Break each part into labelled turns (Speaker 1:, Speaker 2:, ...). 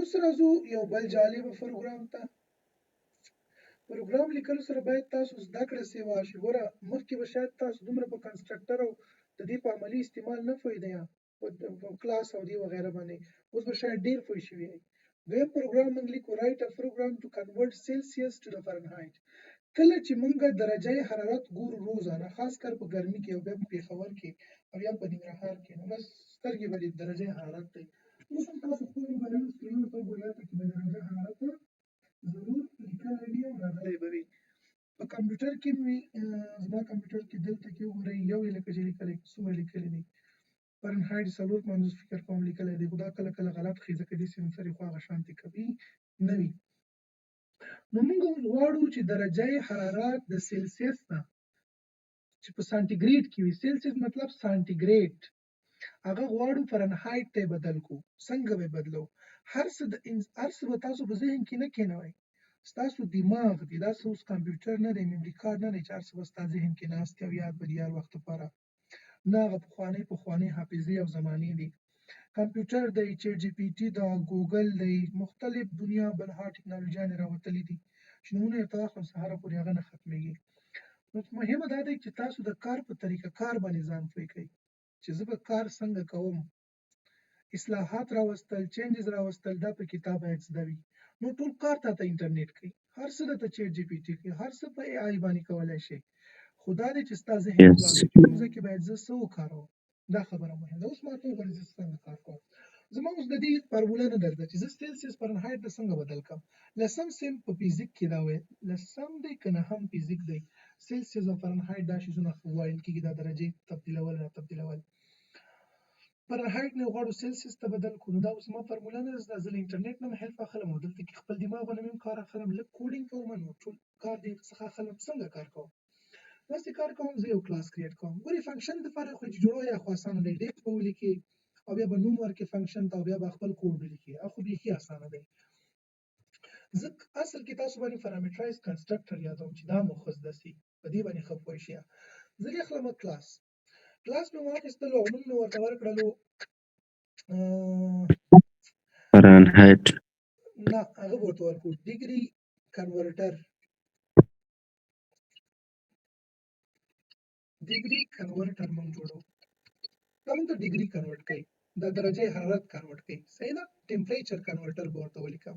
Speaker 1: اوس راځو یو بل جالب پروګرام ته. پروګرام لیکلو سره باید تاسو زده کړه سوي شي. ګوره مخکې به شاید تاسو دومره په کنسټرکټر او د دې په عملي استعمال نه پوهېدئ په کلاس او دې وغیره باندې، اوس به شاید ډېر پوه شوي یئ. دویم پروګرام موږ لیکو رایټ ا پروګرام ټو کنورټ سیلسیس ټو د فرنهایټ. کله چې موږ درجه حرارت ګورو روزانه، خاص کر په ګرمي کې او بیا په پېښور کې او یا په ننګرهار کې، نو بس سترګې به دې درجه حرارت دی. اوس هم تاسو خپلو موبایلونو سکرینونو ته وګورئ، هلته کې به درجه حرارت ضرور لیکلی وي او راغلی به وي. په کمپیوټر کې مې زما کمپیوټر کې دلته کې وګورئ یو یې لکه چې لیکلی څومره لیکلی دی، فرنهایټ 450 فکر کوم لیکلی دی، خو دا کله کله غلط ښي ځکه دې سینسر یې خو هغه شانتې کوي نه وي. نو موږ اوس غواړو چې درجه حرارت د سلسیس نه چې په سانټیګریډ کې وي، سلسیس مطلب سانټیګریډ، هغه غواړو فرنهایټ ته بدل کو. څنګه به بدلو؟ هر څه به تاسو په ذهن کې نه کېنوئ، ستاسو دماغ دی، دا اوس کمپیوټر نه دی، میموري کارت نه دی چې هر څه به ستا ذهن کې ناست او یاد به دي هر وخت لپاره، نه هغه پخوانۍ حافظې او زمانې دي. کمپیوټر دی، چیټ جی پی ټي دا، ګوګل دی، مختلف دنیا بلها ټکنالوژیانې راوتلي دي چې نومونه یې ورته واخلم سهاره پورې هغه نه ختمېږي. نو مهمه دا دی چې تاسو د کار په طریقه کار باندې ځان پوه کړئ چې زه به کار څنګه کوم. اصلاحات راوستل، چینجز راوستل، دا په کتاب باید زده وي. نو ټول کار ته انټرنیټ کوي، هر څه درته چیټ جی پی ټي کوي، هر څه په ای آی باندې کولی شي، خو دا دی چې ستا ذهن خلاص کړي چې کوم ځای کې باید زه څه وکاروم. دا خبره مهمه ده. اوس ما ته وګورئ زه څنګه کار کوم. زما اوس د دې فارموله نه درته چې زه سلسیس فرنهایټ ته څنګه بدل کړم. لسم سیم په فزیک کې دا وایي، لسم دی که نهم فزیک دی، سلسیس او فرنهایټ دا شیزونه ویل کېږي، دا درجې تبدیلول را تبدیلول. فرنهایټ نه غواړو سلسیس ته بدل کړو. نو دا اوس ما فارموله نه زده، زه له انټرنیټ نه هیلپ اخلم او دلته کې خپل دماغ باندې مې کار اخلم، لږ کوډینګ کوم، نو ټول کار دې څخه اخلم. څنګه کار کوم؟ داسې کار کوم، زه یو کلاس کریټ کوم. ګورې فنکشن دپاره خو چې جوړول یا خو اسانه دی، ډیف به ولیکې او بیا به نوم ورکړې فنکشن ته او بیا به خپل کوډ ولیکې، خو بیخي اسانه دی. زه اصل کې تاسو باندې پارامترایز کنسټرکټر یادوم چې دا مو ښه زده سي، په دې باندې ښه پوه شئ. زه یې اخلم کلاس مې واخیستلو او نوم مې ورته ورکړلو
Speaker 2: فرنهایټ،
Speaker 1: نه هغه به ورته ورکړو ډیګري کنورټر موږ جوړو. دا موږ ته ډیګري کنورټ کوي، دا درجه حرارت کنورټ کوي، صحیح ده. ټمپریچر کنورټر به ورته ولیکم،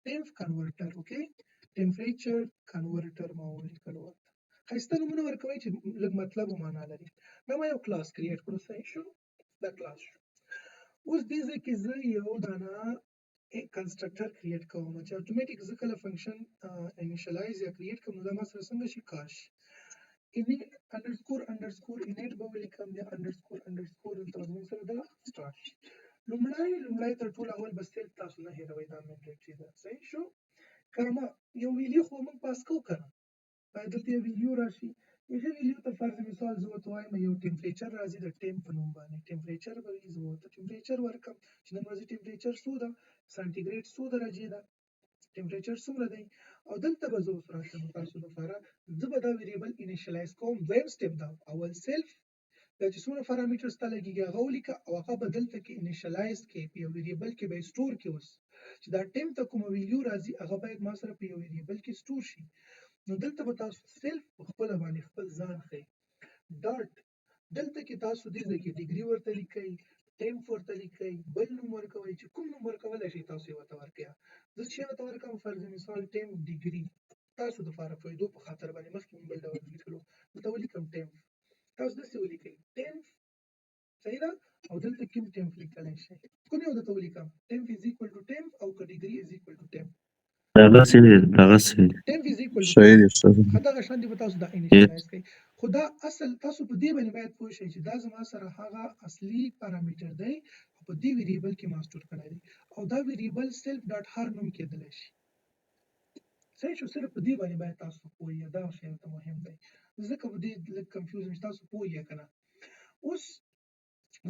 Speaker 1: ټمپ کنورټر. اوکې، ټمپریچر کنورټر ما ولیکلو. ورته ښایسته نومونه ورکوئ چې لږ مطلب او معنا لري. دا ما یو کلاس کریټ کړو، صحیح شو، دا کلاس شو. اوس دې ځای کې زه یو دانه کنسټرکټر کریټ کوم چې اتوماتیک زه کله فنکشن انیشلایز یا کریټ کوم نو دا ما سره څنګه شي کار شي. init underscore init به ولیکم، بیا underscore دلته زموږ سره دا سټارټ شي. لومړی تر ټولو اول به سیلف تاسو نه هېروئ، دا مینډیټري ده، صحیح شو. که یو ویلیو خو موږ پاس کوو که نه، باید دلته یو ویلیو راشي. هغې ویلیو ته فرض مثال زه ورته وایم یو ټمپریچر راځي د ټیمپ په نوم باندې، ټمپریچر به وي، زه به ورته ټمپریچر ورکړم چې نن ورځې ټمپریچر څو ده، سانټیګریډ څو درجې ده، ټمپریچر څومره دی. او دلته به زه اوس راشم تاسو لپاره، زه به دا ویریبل انیشلایز کوم. دویم سټپ دا، اول سیلف دا چې څومره پارامیټرز ته لګېږي هغه ولیکه او هغه به دلته کې انیشلایز کې په یو ویریبل کې به یې سټور کې. اوس چې دا ټیم ته کومه ویلیو راځي هغه باید ما سره په یو ویریبل کې سټور شي. نو دلته به تاسو سیلف په خپله باندې خپل ځان ښیي. ډاټ دلته کې تاسو دې ځای کې ډیګري ورته لیکئ، ټیمپ ورته لیکئ، بل نوم ورکوئ چې کوم نوم ورکولی شئ تاسو یې ورته ورکړئ. زه چې ورته ورکړم فرض مثال ټیمپ ډیګري، تاسو دپاره پوهېدو په خاطر باندې مخکې مې بل ډول لیکلو، دلته ولیکم ټیمپ، تاسو داسې ولیکئ ټیمپ، صحیح ده. او دلته کوم ټیمپ لیکلی شئ، کوم یو درته ولیکم، ټیمپ از ایکوال ټو ټیمپ او که ډیګري از ایکوال ټو ټیمپ، ټیمپ از ایکوال ټو ټیمپ، دغه شان دي به تاسو دا انیشلایز کړئ. خو دا اصل تاسو په دې باندې باید پوه شئ چې دا زما سره هغه اصلي پارامیټر دی او په دې ویریبل کې ما سټور کړی دی او دا ویریبل سیلف ډاټ هر نوم کېدلی شي، صحیح شو. صرف په دې باندې باید تاسو پوه یئ، دا شی ورته مهم دی. ځکه په دې لږ کنفیوز یم چې تاسو پوه یئ که نه. اوس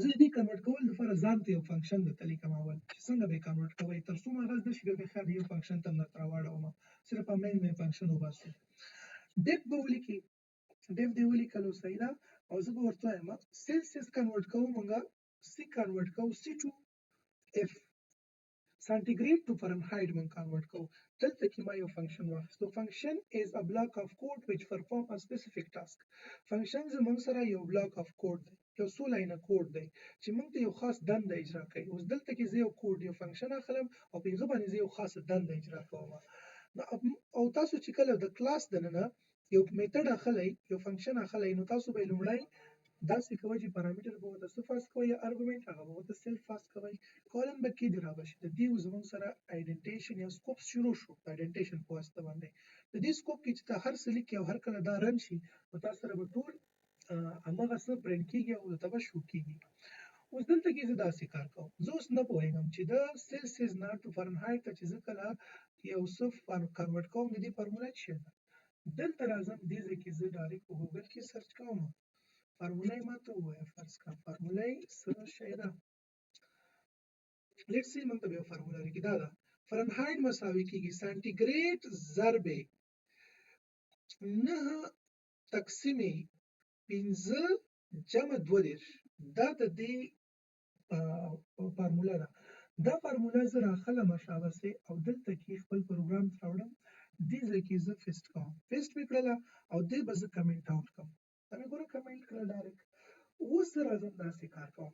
Speaker 1: زه د دې کنورټ کولو لپاره ځان ته یو فنکشن درته لیکم اول چې څنګه به یې کنورټ کوئ، تر څو مو هغه زده شي بیا به خیر د یو فنکشن ته هم درته راواړوم، صرف همین مې فنکشن وباسو. ډیف به ولیکئ، ډیف دې ولیکلو، صحیح ده. او زه به ورته وایم سیلسیس کنورټ کوو، مونږه سی کنورټ کوو سی ټو اف، سانټیګریډ ټو فرنهایټ مونږ کنورټ کوو. دلته کې ما یو فنکشن واخیستو. فنکشن از ا بلاک اف کوډ which perform a specific task. فنکشن زموږ سره یو بلاک اف کوډ دی، یو څو لاینه کوډ دی چې موږ ته یو خاص دنده اجرا کوي. اوس دلته کې زه یو کوډ یو فنکشن اخلم او په هغه باندې زه یو خاصه دنده اجرا کوم. او تاسو چې کله د کلاس دننه یو میتھډ اخلئ، یو فنکشن اخلئ، نو تاسو به لومړی داسې کوئ چې پارامتر به ورته څه پاس کوئ یا ارګومنټ هغه به ورته سیلف پاس کوئ، کالم به کې دی رابشي. د دې زموږ سره ایډنټیشن یا سکوپ شروع شو په ایډنټیشن په واسطه باندې. د دې سکوپ کې چې ته هر څه لیکي او هر کله دا رن شي نو تاسو سره به ټول همغه څه پرنټ کېږي او ورته به شو کېږي. اوس دلته کې زه داسې کار کوم، زه اوس نه پوهېږم چې د سیلسیس نه ټو فرنهایټ ته چې زه کله یو څه کنورټ کوم د دې فارموله څه ده. دلته راځم دې ځای کې زه ډایرکټ په ګوګل کې سرچ کوم، فارموله یې ماته ووایه. فرض کړه فارموله یې څه شی ده. لیټس سی موږ ته به یو فارموله لیکي، دا ده فرنهایټ مساوي کېږي سانټیګریډ ضرب 9 تقسیم 15 جمع 22. دا د دې فارموله ده. دا فارموله زه راخلم شاباسي او دلته کې خپل پروګرام راوړم، دې ځای کې زه پیسټ کوم. پیسټ مې کړله او دې به زه کمنټ آوټ کوم. دا مې ګوره کمنټ کړل ډایرکټ. اوس زه راځم داسې کار کوم.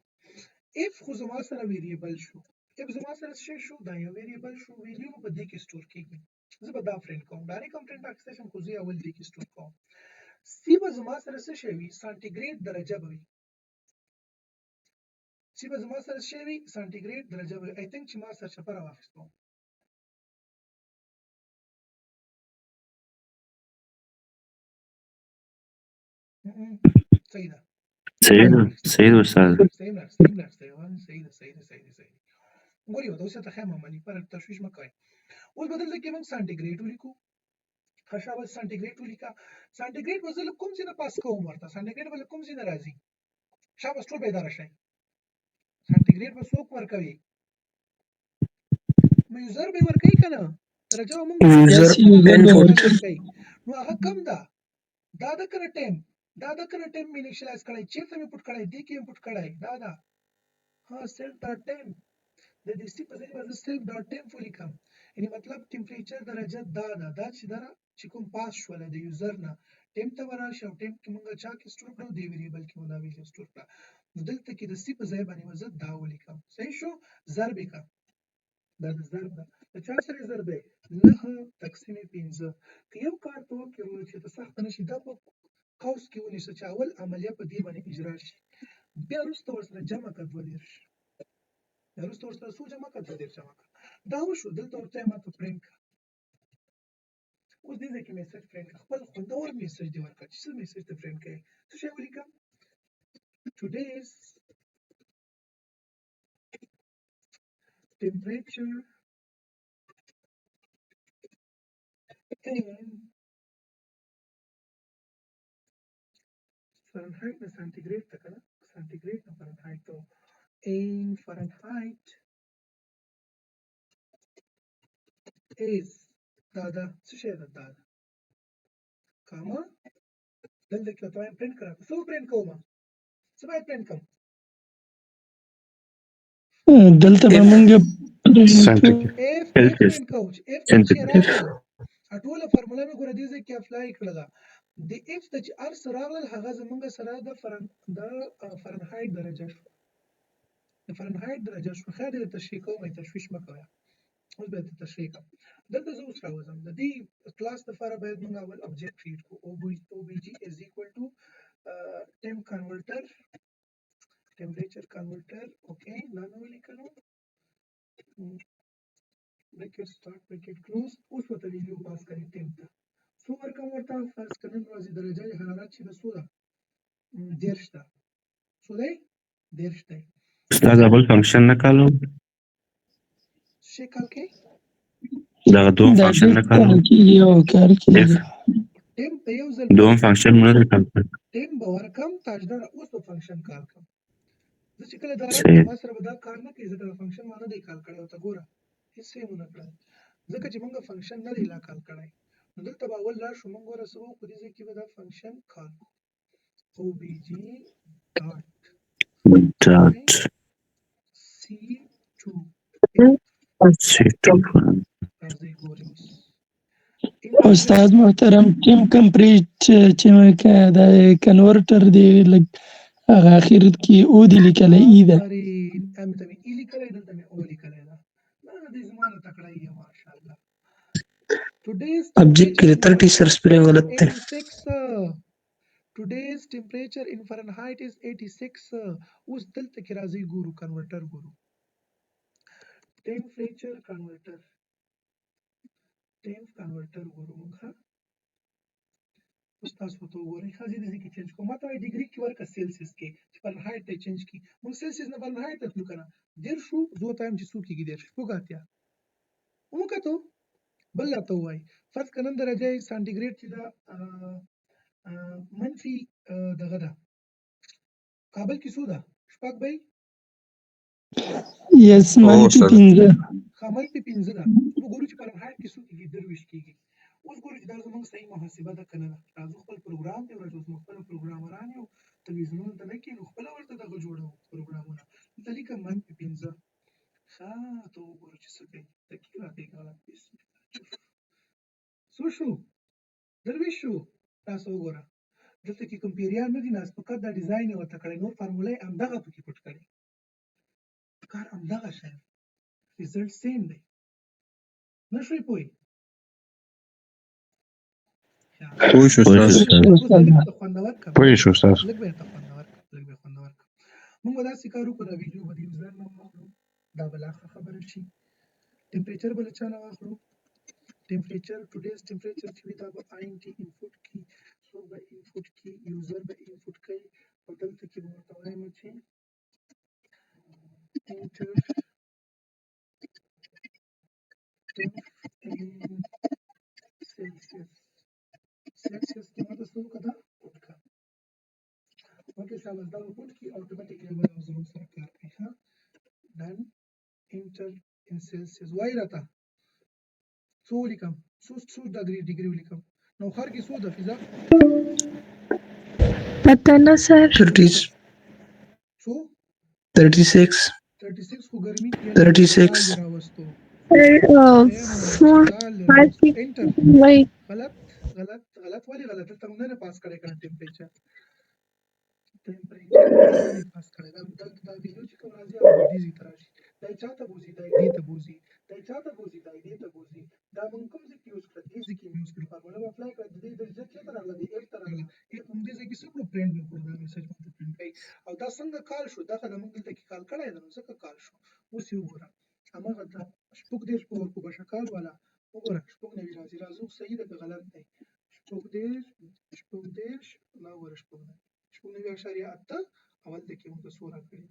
Speaker 1: اف خو زما سره ویریبل شو، اف زما سره څه شو، دا یو ویریبل شو، ویلیو په دې کې سٹور کېږي. زه به دا پرنټ کوم، ډایرکټ هم پرنټ اخیستی شم خو زه یې اول دې کې سٹور کوم. سی به زما سره څه شی وي، سانټیګریډ درجه به وي. سی به زما سره څه وي، سانټیګریډ درجه به وي. آی تھنک چې ما سرچپه راواخیستو. صحیح ده.
Speaker 2: صحیح ده، صحیح ده استاد.
Speaker 1: صحیح. ګوري دا اوس ته خیم عملی پر تشویش مکوئ. اوس بدل کې موږ سانټیګریډ ولیکو. خشابه سانټیګریډ ولیکا. سانټیګریډ وزل کوم څه نه پاس کوم ورته. سانټیګریډ ول کوم څه نه راځي. شابه ټول به اداره شي. سانټیګریډ به څوک ورکوي؟ نو یوزر به ورکوي کنه. درجه موږ
Speaker 3: یوزر
Speaker 1: ورکوي. نو هغه کم ده. دا د کړه ټیم، دا د کړه ټیم مې انیشلایز کړی، چیرته مې پټ کړی، دې کې مې پټ کړی، دا ده. ها سیلف ډاټ ټیم د دې سی په ځای باندې سیلف ډاټ ټیم ولیکم. یعنی مطلب ټمپریچر درجه دا ده، دا چې دا چې کوم پاس شول د یوزر نه ټیم ته ورشي او ټیم کې موږ چا کې سٹور کړو، دی ویریبل کې موږ دا ویلیو سٹور کړه. دلته کې د سی په ځای باندې وزه دا ولیکم. صحیح شو. ضرب کا دا د ضرب ده. د چا سره ضرب دی 9 تقسیم 15. که یو کار ته وکړو چې ته سخت نشي دا په قوس کې ونیسه چې اول عملیه په دې باندې اجرا شي، بیا وروسته ورسره جمع کړه 22. بیا وروسته ورسره څو جمع کړه 22 جمع کړه. دا وشو. دلته ورته ماته پرنټ کړه. اوس دې ځای کې میسج پرنټ کړه. خپل خوندور میسج دی ورکړه چې څه میسج ته پرنټ کوي. څه شی ولیکم؟ today's temperature in Fahrenheit نه سانټیګریډ ته کنه، سانټیګریډ نه فahrenheit ته in Fahrenheit is دا دا څه شی ده، دا ده کاما. دلته کې ته پرنټ کړه. څه پرنټ کوم؟ څه باید پرنټ کوم؟
Speaker 3: دلته به موږ
Speaker 1: اف پرنټ کوو. اف چې راغله ټوله فارموله مې ګوره دې ځای کې اپلای کړله. د اف ته چې هر څه راغلل هغه زموږ سره د فرنهایټ درجه شو. د فرنهایټ درجه شو. خیر دې تشریح کوم، تشویش مه کوه. اوس به ته تشریح کوم. دلته زه اوس راوځم. د دې کلاس لپاره باید موږ اول ابجیکټ کریټ کړو. obj is equal to temp converter temperature converter. اوکې دا نو لیکلو bracket start bracket close. اوس ورته ویلیو پاس کړئ ټیم ته. څو ورکوم ورته؟ فرض کړئ ورځې درجه حرارت چې د څو ده 30 ده. څو دی 30 دی.
Speaker 2: استاد اول فنکشن نه کالو
Speaker 1: شي کال کې
Speaker 2: دا دوم فنکشن نه کالو
Speaker 3: یو کار کېږي.
Speaker 1: ټیم په یو ځل
Speaker 2: دوم فنکشن نه کالو
Speaker 1: ټیم به ورکم تاجدار. اوس په فنکشن کار کوم. زه چې کله دا
Speaker 2: صحیح.
Speaker 1: ما سره به دا کار نه کوي. زه دا فنکشن ما نه دی کال کړی. ته ګوره هیڅ یې ونه کړل ځکه چې موږ فنکشن نه دی لا کال کړی. نو دلته به اول راشو موږ ګوره څه وکړو. دې ځای کې به دا فنکشن کال obj dot
Speaker 2: ډاټ
Speaker 1: c2 راځئ ګورو اوس.
Speaker 3: استاد محترم ټیم کمپریټ چې د کنورټر دی لګ هغه اخر کې او دی لیکلی ای ده
Speaker 1: آفرین ام ته مې ای لیکلی دلته مې او لیکلی ده. دې زما نه تکړه یې ماشاءالله. Today's
Speaker 3: ابجیکټ کې 30 سر سپیلنګ غلط دی
Speaker 1: 86. Today's temperature in Fahrenheit is 86. اوس دلته کې راځي ګورو کنورټر ګورو. ټمپریچر کنورټر ټمپ کنورټر ګورو موږ ها. اوس تاسو ته وګورئ ښه زه دې کې چینج کوم. ماته وایي ډیګري کې ورکړه سیلسیس کې چې فرنهایټ ته چینج کړي. موږ سیلسیس نه فرنهایټ ته تلو که نه 10 شو زه ورته وایم چې څو کېږي 10 شپږ اتیا وکتو. بل راته ووایي فرض که نن درجه سانټیګریډ چې ده منفي دغه ده کابل کې څو ده شپږ بی
Speaker 3: یس منفي 15
Speaker 1: ښه منفي 15 ده. موږ ګورو چې فرنهایټ کې څو کېږي 23 کېږي. اوس ګورو چې دا زموږ صحیح محاسبه ده که نه ده. راځو خپل پروګرام دی ورځو زموږ خپل پروګرامران یو تلویزیونونو ته نه کښېنو خپله ورته دغه جوړوو پروګرامونه. دلته لیکم منفي 15 ښه ته وګورو چې څه کوي. دقیق راکوي غلط څو شو 23 شو. تاسو وګوره دلته کې کوم پیریان نه دي ناست فقط دا ډیزاین یې ورته کړی نور فارموله یې همدغه پکې پټ کړی. کار همدغه شی ریزلټ سیم دی. نه شوی پوه
Speaker 2: پوه شو استاد.
Speaker 1: خوندور کړه
Speaker 2: پوه شو استاد.
Speaker 1: لږ به ورته خوندور کړه لږ به خوندور کړه. موږ به داسې کار وکړو دا ویډیو به د یوزر نه واخلو دا به لا ښه خبره شي. ټمپریچر به له چا نه واخلو ټمپریچر ټوډیز ټمپریچر چې وي دا به آی ان ټي انپوټ کړي څوک به انپوټ کړي یوزر به انپوټ کوي او دلته کې به ورته وایم چې انټر سیلسیس سیلسیس کې ماته څه وکړه دا پوټ کړه. اوکې شاباس دا به پوټ کړي اتوماتیکلی به دا زموږ سره کار کوي. ښه ډن انټر ان سیلسیس وایي راته څو ولیکم څو ډیګري ولیکم. نوخار کې څو ده فضا
Speaker 4: پته نه سر
Speaker 3: 30
Speaker 1: څو
Speaker 3: 36
Speaker 1: 36 خو ګرمي کې
Speaker 3: 36
Speaker 1: راوستو.
Speaker 4: 4 5
Speaker 1: انټر
Speaker 4: وای
Speaker 1: غلط ولې غلط دلته موږ نه پاس کړی کنه ټمپریچر پاس کړی دا ویډیو چې کوم راځي هغه دیزي ته راشي دا چاته بوزي دا دې ته بوزي دا چاته بوزي دا دې ته بوزي دا موږ کوم ځای کې یوز کړه دې ځای کې یوز کړه فارموله به اپلای کړه دې درجه چېرته راغله دې ایف ته راغله ایف هم دې ځای کې څه کړو پرنټ وکړو دا میسج مونږ پرنټ کوي او دا څنګه کال شو دا خو موږ دلته کې کال کړی دی نو ځکه کال شو. اوس یې وګوره هماغه دا شپږ دېرش په ورکو بشکال والا وګوره شپږ نوي راځي راځو صحیح ده که غلط دی شپږ دېرش لا وګوره شپږ نوي اعشاریه اته اول د کې موږ څو راکړي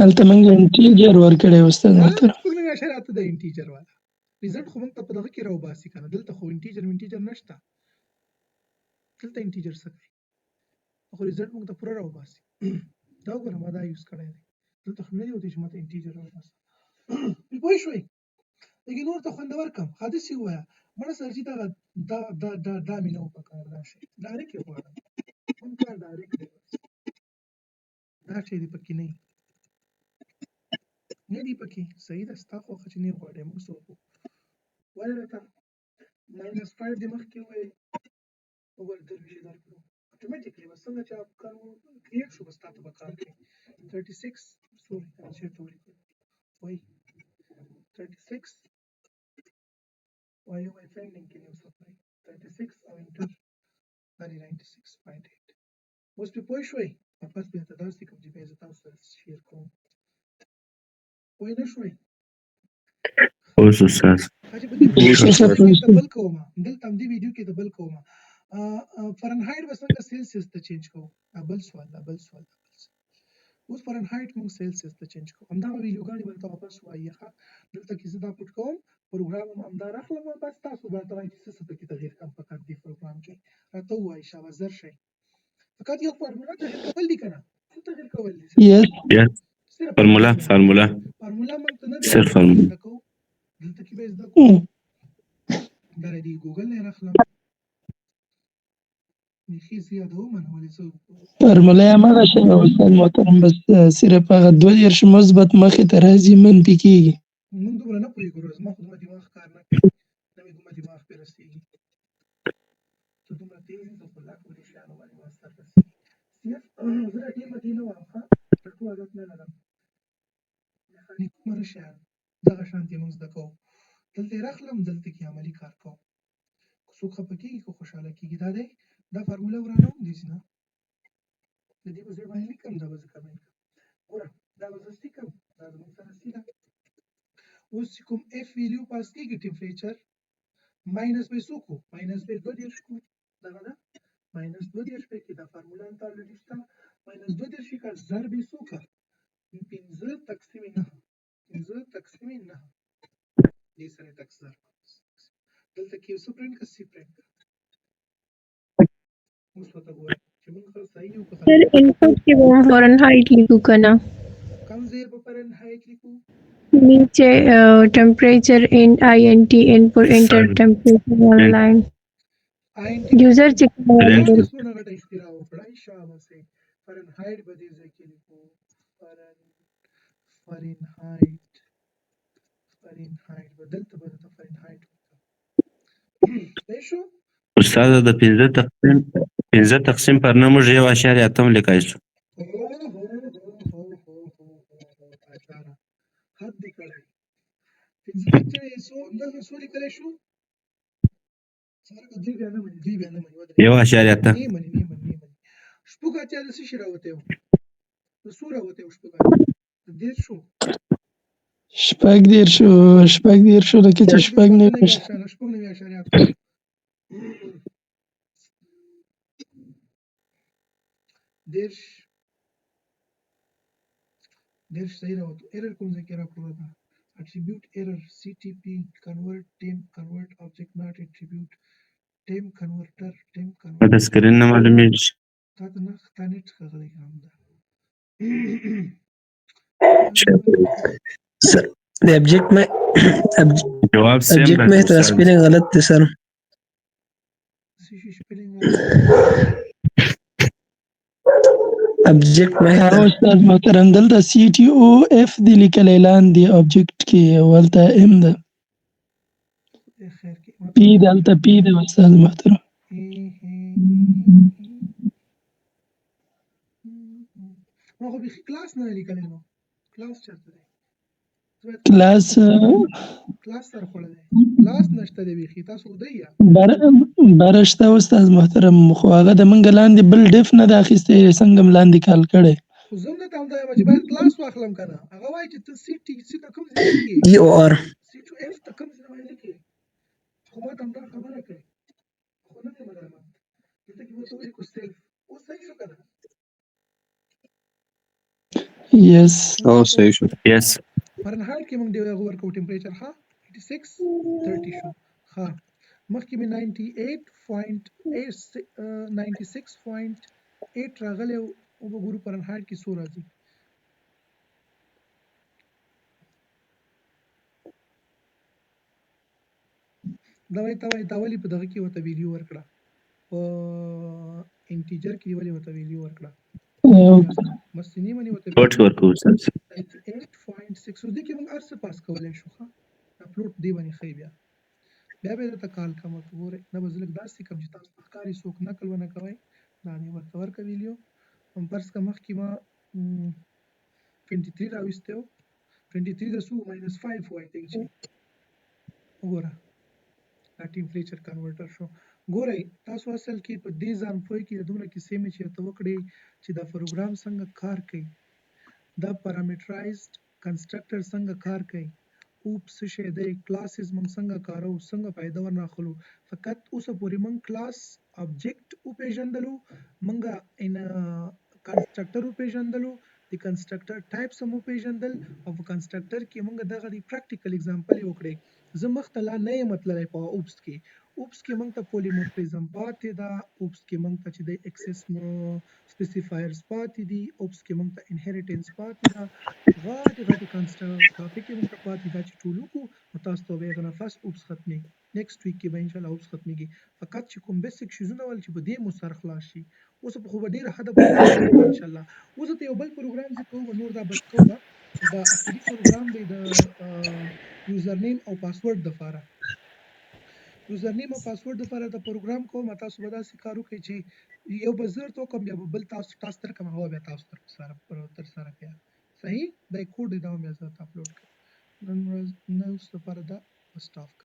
Speaker 3: هلته موږ انټیجر ورکړی استاد محترم
Speaker 1: شپږ نوي اعشاریه اته د انټیجر والا ریزلټ خو موږ ته په دغه کې راوباسي که نه دلته خو انټیجر نشته دلته انټیجر څه کوي خو ریزلټ موږ ته پوره راوباسي. دا وګوره ما دا یوز کړی دی دلته خو نه دی وتی چې ما ته انټیجر راوباسي. پوه شوئ لکه نور ته خوندور کړم حادثې ووایه مړه سر چې دا مې نه و پکار دا شی ډایرکټ یې غواړم کوم کار ډایرکټ دی دا شی دې پکې نه دي پکې صحیح ده ستا خوښه چې نه یې غواړې موږ څه وکړو ولې راته -5 دې مخکې ووایې وګوره درویش یې درکړو اتوماتیکلی به څنګه چې کار کریټ شو بس تا ته به کار کوي 36 سوري چېرته ولیکل وایي 36 why am I finding can you supply 36 او انټر دا 96.8 اوس په پوه شوي واپس بیا ته داسې کوم چې بیا زه تاسو سره شیر کوم پوه نه شوي
Speaker 2: اوس استاد
Speaker 1: حاجي په دې کې بل کوم دلته هم دې ویډیو کې د بل کوم فرنهایټ به څنګه سیلسیس ته چینج کوو بل سوال اوس فرنهایټ موږ سیلسیس ته چینج کوو همدغه ویډیوګانې به ته واپس وایي ښه دلته کې زه دا پټ کوم پروګرام هم همدا راخلم بس تاسو به راته وایي چې څه پکې تغیر کم پکار دي پروګرام کې راته ووایي شاباس زر شئ فقط یو فارموله تغیر کول دي که نه څه تغیر کول دي
Speaker 2: فارموله
Speaker 1: موږ ته نه
Speaker 2: صرف فارموله
Speaker 1: زده کوو دلته کې به یې زده کوو دا دې ګوګل نه یې راخلم بیخي زیاده ومنه ولې زه
Speaker 3: فارموله یې هماغه شی ده استاد محترم بس صرف هغه 22 مثبت مخې ته راځي منفي کېږي.
Speaker 1: موږ دومره نه پوهېږو زما خو دومره دماغ کار نه کوي نه مې دومره دماغ پرې رسېږي ته دومره تېز یې زه خو لا په دې شیانو باندې ما سر رسېږي صرف زه لا ډېر متې نه وم ښه پښتو عادت نه لرم میخانیک عمره شیان دغه شانتې موږ زده کوو دلته یې راخلم دلته کې عملي کار کوم که څوک خفه کېږي که خوشحاله کېږي دا دی دا فارموله ورانه هم دي نه د دې په ځای باندې لیکم دا به زه کمنټ کړم ګوره دا به زه لیکم دا زموږ سره سي ده اوس چې کوم اف ویلیو پاس کېږي ټمپریچر ماینس به یې څوک وو ماینس به یې 22 کړو دغه ده ماینس 22 به کې دا فارموله هلته الرېډي شته ماینس 22 کې که ضرب یې څو که 15 تقسیم 9 15 تقسیم 9 دې سره تک ضرب دلته کې یو څه پرنټ که سی پرنټ اوس ورته ګوره چې موږ خو صحیح یو که
Speaker 4: sir input के वो फॉरेनहाइट लिखू करना
Speaker 1: کم ځای په فرنهایټ لیکو
Speaker 4: नीचे temperature in INT input enter temperature online
Speaker 1: INT
Speaker 4: user check
Speaker 1: څونه غټه اختراع وکړه شاباسې فرنهایټ به دې ځای کې لیکو فرنهایټ به دلته به درته فرنهایټ وکړه صحیح شو
Speaker 2: استاد د 15 تقسیم پر 9 موږ 1.8 لیکای شو.
Speaker 1: حد دې کړی 15 څو لیکلی شو سره دوی بیا نه مني
Speaker 2: 1.8
Speaker 1: نه مني شپږ اتیا د څه شي راوتی و د څو راوتی و شپږ اتیا د 10 شو
Speaker 3: شپږ دېرشو لکه چې شپږ نه وي
Speaker 1: شپږ نوي اعشاریات دېرش صحیح راوتو ایرر کوم ځای کې راپوره ده attribute error CTP convert temp convert object not attribute temp converter
Speaker 2: د سکرین نه معلومیږي.
Speaker 1: تا ته نه تا نېټ ښاغلی هم ده
Speaker 5: sir object में
Speaker 2: جواب سیم
Speaker 5: ऑब्जेक्ट में
Speaker 2: راځي استاد.
Speaker 5: स्पेलिंग गलत है सर
Speaker 1: څه شي spelling
Speaker 5: object में
Speaker 3: هغه استاد محترم دلته CTOF دی لیکلی لاندې object کې ولته M ده
Speaker 1: خیر کې
Speaker 3: P دلته P ده استاد محترم
Speaker 1: ما خو بیخي کلاس نه لیکلی نو کلاس چېرته دی
Speaker 3: کلاس
Speaker 1: سره خوړلی کلاس نشته دی بیخي تاسو دی یا
Speaker 3: بره شته استاد محترم خو هغه د منګه لاندې بل ډیف نه ده اخیستی څنګه م لاندې کال کړی
Speaker 1: خو زه هم درته همدا یم چې باید کلاس واخلم که نه هغه وایي چې ته سی ته کوم ځای لیکې
Speaker 5: EOR
Speaker 1: سی ټو اف ته کوم ځای باندې لیکې خو ما ته همدا خبره کوي خو نه یم ملامت دلته کې ورته ولیکو سیلف اوس صحیح شو که نه
Speaker 3: یس
Speaker 2: او صحیح شو یس
Speaker 1: فرنهایټ کې موږ ډېر ورکو ټمپریچر ها 86 30 شو ها مخکې مې 96.8 راغلی او وګورو فرنهایټ کې څو راځي دا ولې په دغه کې ورته ویډیو ورکړه په انټیجر کې ولې ورته ویډیو ورکړه مستنی منی وته
Speaker 2: پټ ورکو استاد
Speaker 1: 8.6 دې کې موږ ارڅ پاس کولای شو ښه اپلوډ دی باندې خی بیا ته کال کوم ته ګوره نه به زلک داسې کوم چې تاسو ښکاری څوک نقل ونه کوي دا نه ورته ورکو ویډیو هم پرس کا مخ کې ما 23 راوستو 23 د سو -5 وای ته چې وګوره دا ټمپریچر کنورټر شو ګورئ تاسو اصل کې په دې ځان پوي کې دومره کې سیمه چې ته وکړي چې دا پروګرام څنګه کار کوي دا پارامټرایزډ کنسټرکټر څنګه کار کوي اوپس شه د کلاسز موږ څنګه کارو څنګه فائدہ ورناخلو فقط اوس پورې موږ کلاس ابجیکټ او پیژندلو موږ ان کنسټرکټر او پیژندلو د کنسټرکټر ټایپس مو پیژندل او په کنسټرکټر کې موږ دغه دی پریکټیکل اگزامپل وکړي زه مختلا نه مطلب په اوپس کې موږ ته پولیمورفیزم پاتې دا اوپس کې موږ ته چې د ایکسس سپیسیفایرز پاتې دي اوپس کې موږ ته انهریټنس پاتې دا غاټي کنسټرکټر ټاپک موږ ته پاتې دا چې ټولو کو تاسو ته به غنا فرست اوپس ختمي نیکسټ ویک کې به ان شاء الله اوپس ختميږي فقط چې کوم بیسیک شیزونه ول چې په دې مو سر خلاص شي اوس په خو به ډیره حد پورې ان شاء الله اوس ته یو بل پروګرام چې کوم نور دا بس کوم دا اخري پروګرام دی د یوزر نیم او پاسورډ د لپاره یوزر نیم او پاسورډ لپاره د پروګرام کوم تاسو به داسې کار وکړئ چې یو بزر تو کوم یا بل تاسو تر کوم هوا به تاسو تر سره کیا صحیح د کوډ دا مې زه اپلوډ کړم نن ورځ نو لپاره دا سټاف